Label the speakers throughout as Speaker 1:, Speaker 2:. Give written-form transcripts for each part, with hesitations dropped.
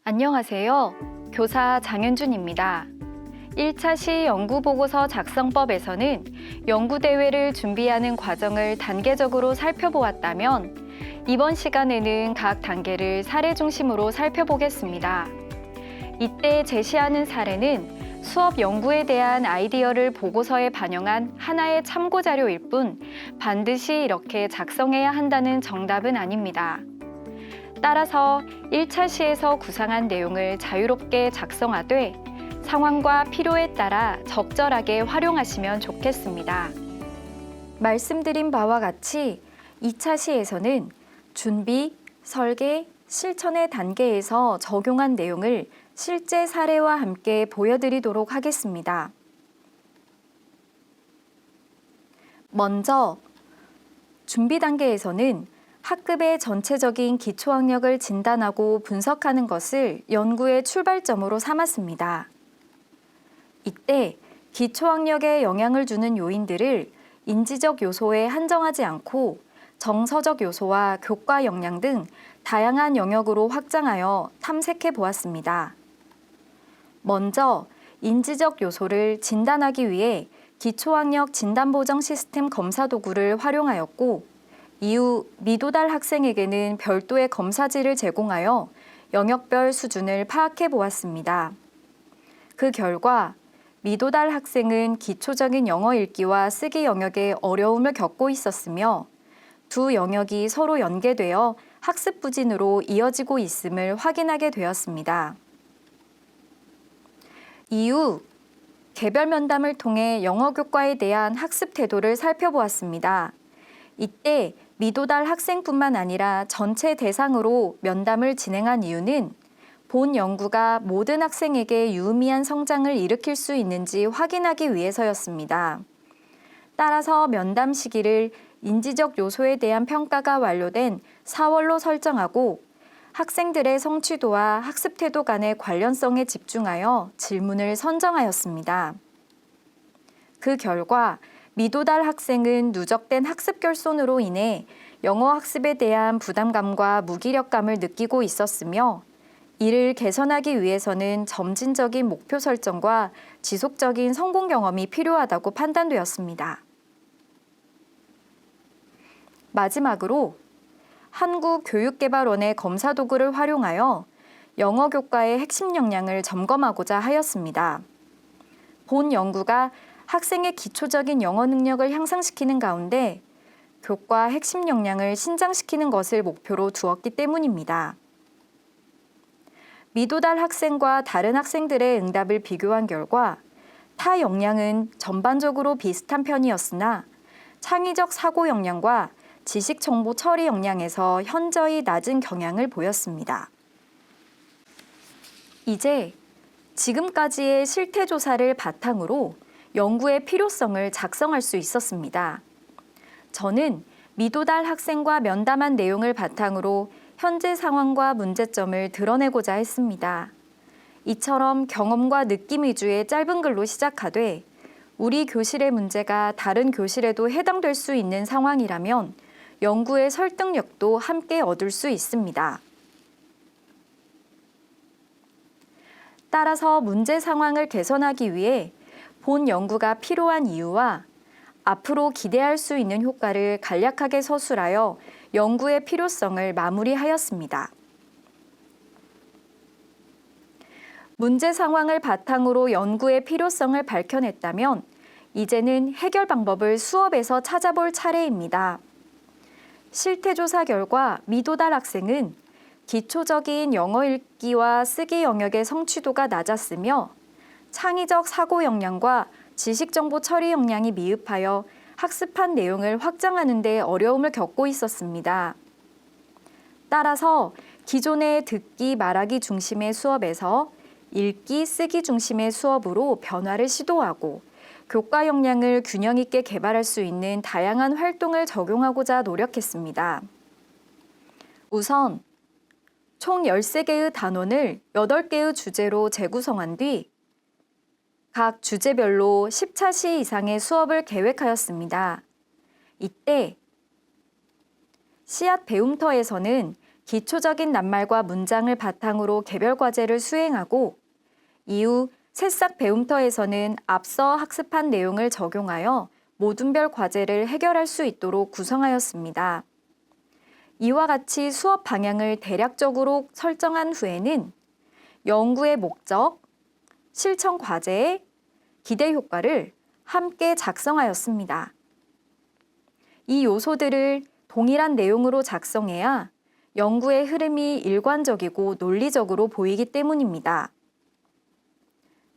Speaker 1: 안녕하세요. 교사 장현준입니다. 1차 시 연구보고서 작성법에서는 연구대회를 준비하는 과정을 단계적으로 살펴보았다면 이번 시간에는 각 단계를 사례 중심으로 살펴보겠습니다. 이때 제시하는 사례는 수업 연구에 대한 아이디어를 보고서에 반영한 하나의 참고자료일 뿐 반드시 이렇게 작성해야 한다는 정답은 아닙니다. 따라서 1차 시에서 구상한 내용을 자유롭게 작성하되 상황과 필요에 따라 적절하게 활용하시면 좋겠습니다. 말씀드린 바와 같이 2차 시에서는 준비, 설계, 실천의 단계에서 적용한 내용을 실제 사례와 함께 보여드리도록 하겠습니다. 먼저 준비 단계에서는 학급의 전체적인 기초학력을 진단하고 분석하는 것을 연구의 출발점으로 삼았습니다. 이때 기초학력에 영향을 주는 요인들을 인지적 요소에 한정하지 않고 정서적 요소와 교과 역량 등 다양한 영역으로 확장하여 탐색해 보았습니다. 먼저 인지적 요소를 진단하기 위해 기초학력 진단보정 시스템 검사 도구를 활용하였고 이후 미도달 학생에게는 별도의 검사지를 제공하여 영역별 수준을 파악해 보았습니다. 그 결과 미도달 학생은 기초적인 영어 읽기와 쓰기 영역에 어려움을 겪고 있었으며 두 영역이 서로 연계되어 학습 부진으로 이어지고 있음을 확인하게 되었습니다. 이후 개별 면담을 통해 영어 교과에 대한 학습 태도를 살펴보았습니다. 이때 미도달 학생뿐만 아니라 전체 대상으로 면담을 진행한 이유는 본 연구가 모든 학생에게 유의미한 성장을 일으킬 수 있는지 확인하기 위해서였습니다. 따라서 면담 시기를 인지적 요소에 대한 평가가 완료된 4월로 설정하고 학생들의 성취도와 학습 태도 간의 관련성에 집중하여 질문을 선정하였습니다. 그 결과 미도달 학생은 누적된 학습 결손으로 인해 영어 학습에 대한 부담감과 무기력감을 느끼고 있었으며 이를 개선하기 위해서는 점진적인 목표 설정과 지속적인 성공 경험이 필요하다고 판단되었습니다. 마지막으로 한국교육개발원의 검사 도구를 활용하여 영어 교과의 핵심 역량을 점검하고자 하였습니다. 본 연구가 학생의 기초적인 영어 능력을 향상시키는 가운데 교과 핵심 역량을 신장시키는 것을 목표로 두었기 때문입니다. 미도달 학생과 다른 학생들의 응답을 비교한 결과 타 역량은 전반적으로 비슷한 편이었으나 창의적 사고 역량과 지식 정보 처리 역량에서 현저히 낮은 경향을 보였습니다. 이제 지금까지의 실태 조사를 바탕으로 연구의 필요성을 작성할 수 있었습니다. 저는 미도달 학생과 면담한 내용을 바탕으로 현재 상황과 문제점을 드러내고자 했습니다. 이처럼 경험과 느낌 위주의 짧은 글로 시작하되 우리 교실의 문제가 다른 교실에도 해당될 수 있는 상황이라면 연구의 설득력도 함께 얻을 수 있습니다. 따라서 문제 상황을 개선하기 위해 본 연구가 필요한 이유와 앞으로 기대할 수 있는 효과를 간략하게 서술하여 연구의 필요성을 마무리하였습니다. 문제 상황을 바탕으로 연구의 필요성을 밝혀냈다면 이제는 해결 방법을 수업에서 찾아볼 차례입니다. 실태조사 결과 미도달 학생은 기초적인 영어 읽기와 쓰기 영역의 성취도가 낮았으며 창의적 사고 역량과 지식 정보 처리 역량이 미흡하여 학습한 내용을 확장하는 데 어려움을 겪고 있었습니다. 따라서 기존의 듣기, 말하기 중심의 수업에서 읽기, 쓰기 중심의 수업으로 변화를 시도하고 교과 역량을 균형 있게 개발할 수 있는 다양한 활동을 적용하고자 노력했습니다. 우선 총 13개의 단원을 8개의 주제로 재구성한 뒤 각 주제별로 10차 시 이상의 수업을 계획하였습니다. 이때 씨앗 배움터에서는 기초적인 낱말과 문장을 바탕으로 개별 과제를 수행하고 이후 새싹 배움터에서는 앞서 학습한 내용을 적용하여 모둠별 과제를 해결할 수 있도록 구성하였습니다. 이와 같이 수업 방향을 대략적으로 설정한 후에는 연구의 목적, 실천 과제, 기대 효과를 함께 작성하였습니다. 이 요소들을 동일한 내용으로 작성해야 연구의 흐름이 일관적이고 논리적으로 보이기 때문입니다.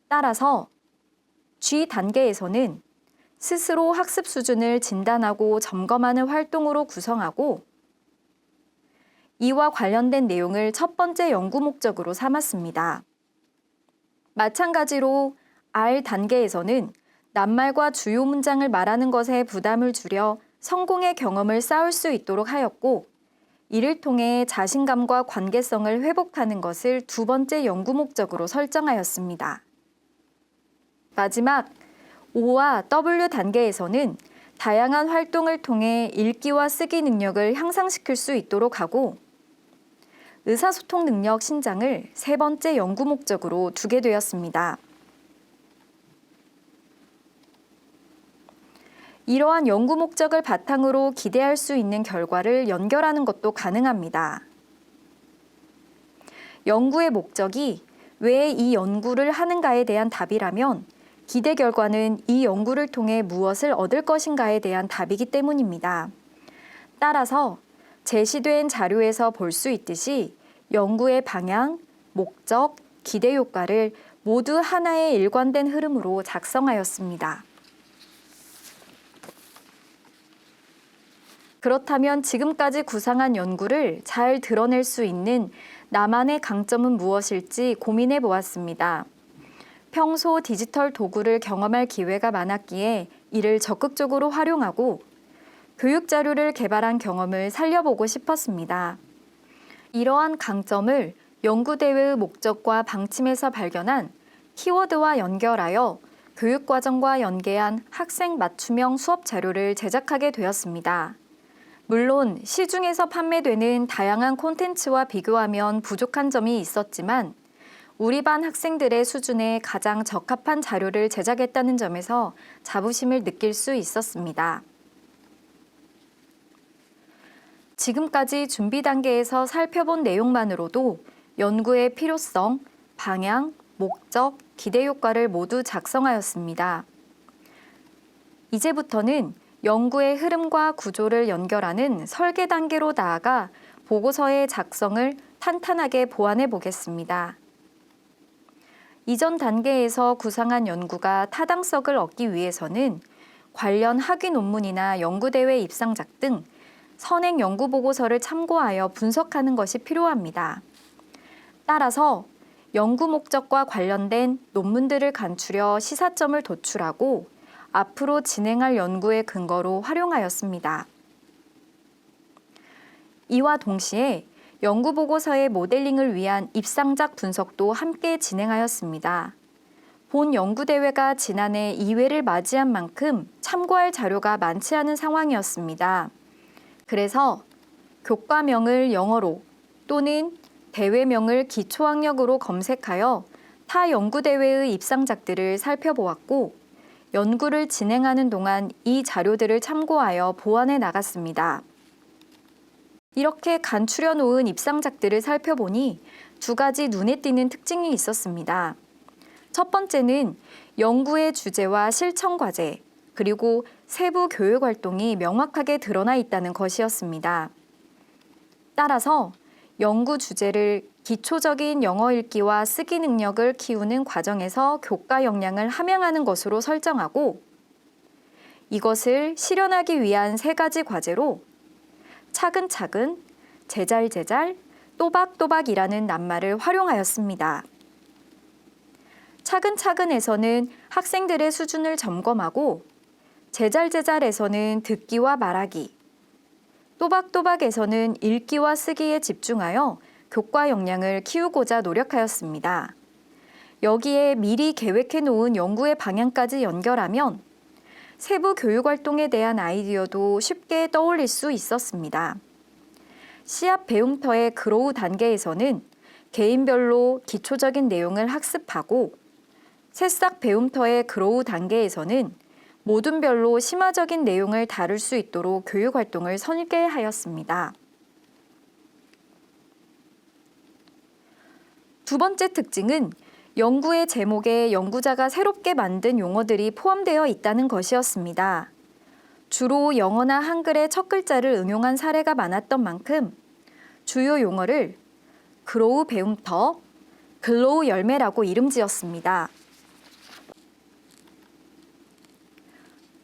Speaker 1: 따라서 G 단계에서는 스스로 학습 수준을 진단하고 점검하는 활동으로 구성하고 이와 관련된 내용을 첫 번째 연구 목적으로 삼았습니다. 마찬가지로 R 단계에서는 낱말과 주요 문장을 말하는 것에 부담을 줄여 성공의 경험을 쌓을 수 있도록 하였고 이를 통해 자신감과 관계성을 회복하는 것을 두 번째 연구 목적으로 설정하였습니다. 마지막 O와 W 단계에서는 다양한 활동을 통해 읽기와 쓰기 능력을 향상시킬 수 있도록 하고 의사소통 능력 신장을 세 번째 연구 목적으로 두게 되었습니다. 이러한 연구 목적을 바탕으로 기대할 수 있는 결과를 연결하는 것도 가능합니다. 연구의 목적이 왜 이 연구를 하는가에 대한 답이라면 기대 결과는 이 연구를 통해 무엇을 얻을 것인가에 대한 답이기 때문입니다. 따라서 제시된 자료에서 볼 수 있듯이 연구의 방향, 목적, 기대 효과를 모두 하나의 일관된 흐름으로 작성하였습니다. 그렇다면 지금까지 구상한 연구를 잘 드러낼 수 있는 나만의 강점은 무엇일지 고민해 보았습니다. 평소 디지털 도구를 경험할 기회가 많았기에 이를 적극적으로 활용하고 교육 자료를 개발한 경험을 살려보고 싶었습니다. 이러한 강점을 연구대회의 목적과 방침에서 발견한 키워드와 연결하여 교육과정과 연계한 학생 맞춤형 수업 자료를 제작하게 되었습니다. 물론 시중에서 판매되는 다양한 콘텐츠와 비교하면 부족한 점이 있었지만 우리 반 학생들의 수준에 가장 적합한 자료를 제작했다는 점에서 자부심을 느낄 수 있었습니다. 지금까지 준비 단계에서 살펴본 내용만으로도 연구의 필요성, 방향, 목적, 기대 효과를 모두 작성하였습니다. 이제부터는 연구의 흐름과 구조를 연결하는 설계 단계로 나아가 보고서의 작성을 탄탄하게 보완해 보겠습니다. 이전 단계에서 구상한 연구가 타당성을 얻기 위해서는 관련 학위 논문이나 연구대회 입상작 등 선행 연구 보고서를 참고하여 분석하는 것이 필요합니다. 따라서 연구 목적과 관련된 논문들을 간추려 시사점을 도출하고 앞으로 진행할 연구의 근거로 활용하였습니다. 이와 동시에 연구 보고서의 모델링을 위한 입상작 분석도 함께 진행하였습니다. 본 연구대회가 지난해 2회를 맞이한 만큼 참고할 자료가 많지 않은 상황이었습니다. 그래서 교과명을 영어로 또는 대회명을 기초학력으로 검색하여 타 연구대회의 입상작들을 살펴보았고 연구를 진행하는 동안 이 자료들을 참고하여 보완해 나갔습니다. 이렇게 간추려 놓은 입상작들을 살펴보니 두 가지 눈에 띄는 특징이 있었습니다. 첫 번째는 연구의 주제와 실천 과제, 그리고 세부 교육 활동이 명확하게 드러나 있다는 것이었습니다. 따라서 연구 주제를 기초적인 영어 읽기와 쓰기 능력을 키우는 과정에서 교과 역량을 함양하는 것으로 설정하고 이것을 실현하기 위한 세 가지 과제로 차근차근, 제잘제잘, 또박또박이라는 낱말을 활용하였습니다. 차근차근에서는 학생들의 수준을 점검하고 제잘제잘에서는 듣기와 말하기, 또박또박에서는 읽기와 쓰기에 집중하여 교과 역량을 키우고자 노력하였습니다. 여기에 미리 계획해 놓은 연구의 방향까지 연결하면 세부 교육 활동에 대한 아이디어도 쉽게 떠올릴 수 있었습니다. 씨앗 배움터의 그로우 단계에서는 개인별로 기초적인 내용을 학습하고 새싹 배움터의 그로우 단계에서는 모둠별로 심화적인 내용을 다룰 수 있도록 교육 활동을 설계하였습니다. 두 번째 특징은 연구의 제목에 연구자가 새롭게 만든 용어들이 포함되어 있다는 것이었습니다. 주로 영어나 한글의 첫 글자를 응용한 사례가 많았던 만큼 주요 용어를 그로우 배움터, 글로우 열매라고 이름 지었습니다.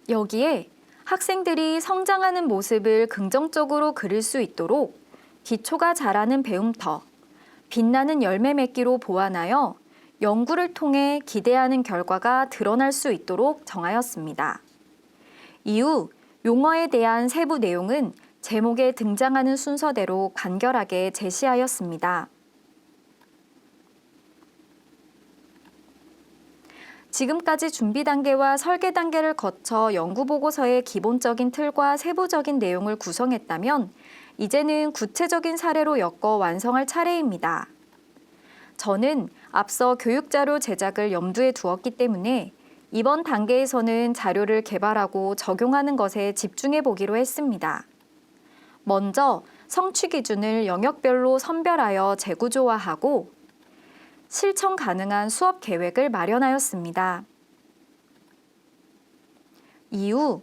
Speaker 1: 여기에 학생들이 성장하는 모습을 긍정적으로 그릴 수 있도록 기초가 자라는 배움터, 빛나는 열매 맺기로 보완하여 연구를 통해 기대하는 결과가 드러날 수 있도록 정하였습니다. 이후 용어에 대한 세부 내용은 제목에 등장하는 순서대로 간결하게 제시하였습니다. 지금까지 준비 단계와 설계 단계를 거쳐 연구보고서의 기본적인 틀과 세부적인 내용을 구성했다면 이제는 구체적인 사례로 엮어 완성할 차례입니다. 저는 앞서 교육자료 제작을 염두에 두었기 때문에 이번 단계에서는 자료를 개발하고 적용하는 것에 집중해 보기로 했습니다. 먼저 성취 기준을 영역별로 선별하여 재구조화하고 실천 가능한 수업 계획을 마련하였습니다. 이후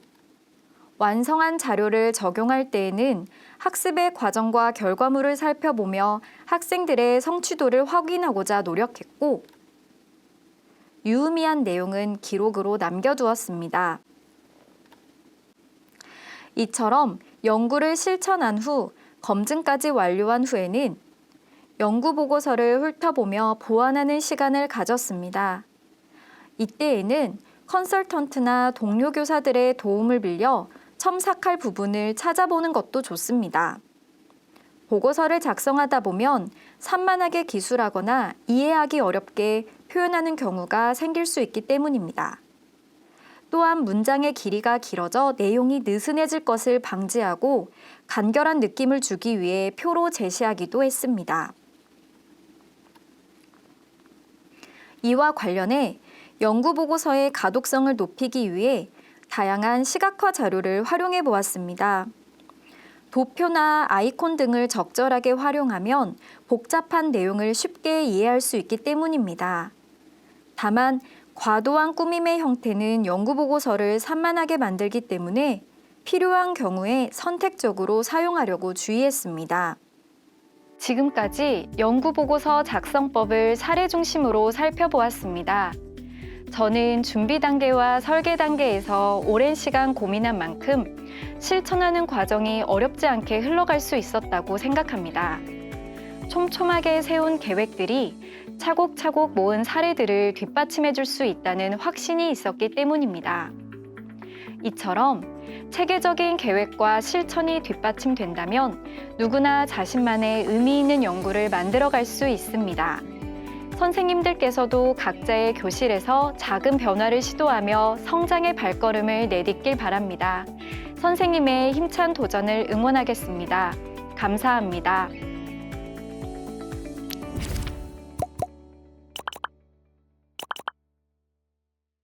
Speaker 1: 완성한 자료를 적용할 때에는 학습의 과정과 결과물을 살펴보며 학생들의 성취도를 확인하고자 노력했고, 유의미한 내용은 기록으로 남겨두었습니다. 이처럼 연구를 실천한 후 검증까지 완료한 후에는 연구보고서를 훑어보며 보완하는 시간을 가졌습니다. 이때에는 컨설턴트나 동료 교사들의 도움을 빌려 첨삭할 부분을 찾아보는 것도 좋습니다. 보고서를 작성하다 보면 산만하게 기술하거나 이해하기 어렵게 표현하는 경우가 생길 수 있기 때문입니다. 또한 문장의 길이가 길어져 내용이 느슨해질 것을 방지하고 간결한 느낌을 주기 위해 표로 제시하기도 했습니다. 이와 관련해 연구보고서의 가독성을 높이기 위해 다양한 시각화 자료를 활용해 보았습니다. 도표나 아이콘 등을 적절하게 활용하면 복잡한 내용을 쉽게 이해할 수 있기 때문입니다. 다만 과도한 꾸밈의 형태는 연구보고서를 산만하게 만들기 때문에 필요한 경우에 선택적으로 사용하려고 주의했습니다. 지금까지 연구보고서 작성법을 사례 중심으로 살펴보았습니다. 저는 준비 단계와 설계 단계에서 오랜 시간 고민한 만큼 실천하는 과정이 어렵지 않게 흘러갈 수 있었다고 생각합니다. 촘촘하게 세운 계획들이 차곡차곡 모은 사례들을 뒷받침해 줄 수 있다는 확신이 있었기 때문입니다. 이처럼 체계적인 계획과 실천이 뒷받침된다면 누구나 자신만의 의미 있는 연구를 만들어갈 수 있습니다. 선생님들께서도 각자의 교실에서 작은 변화를 시도하며 성장의 발걸음을 내딛길 바랍니다. 선생님의 힘찬 도전을 응원하겠습니다. 감사합니다.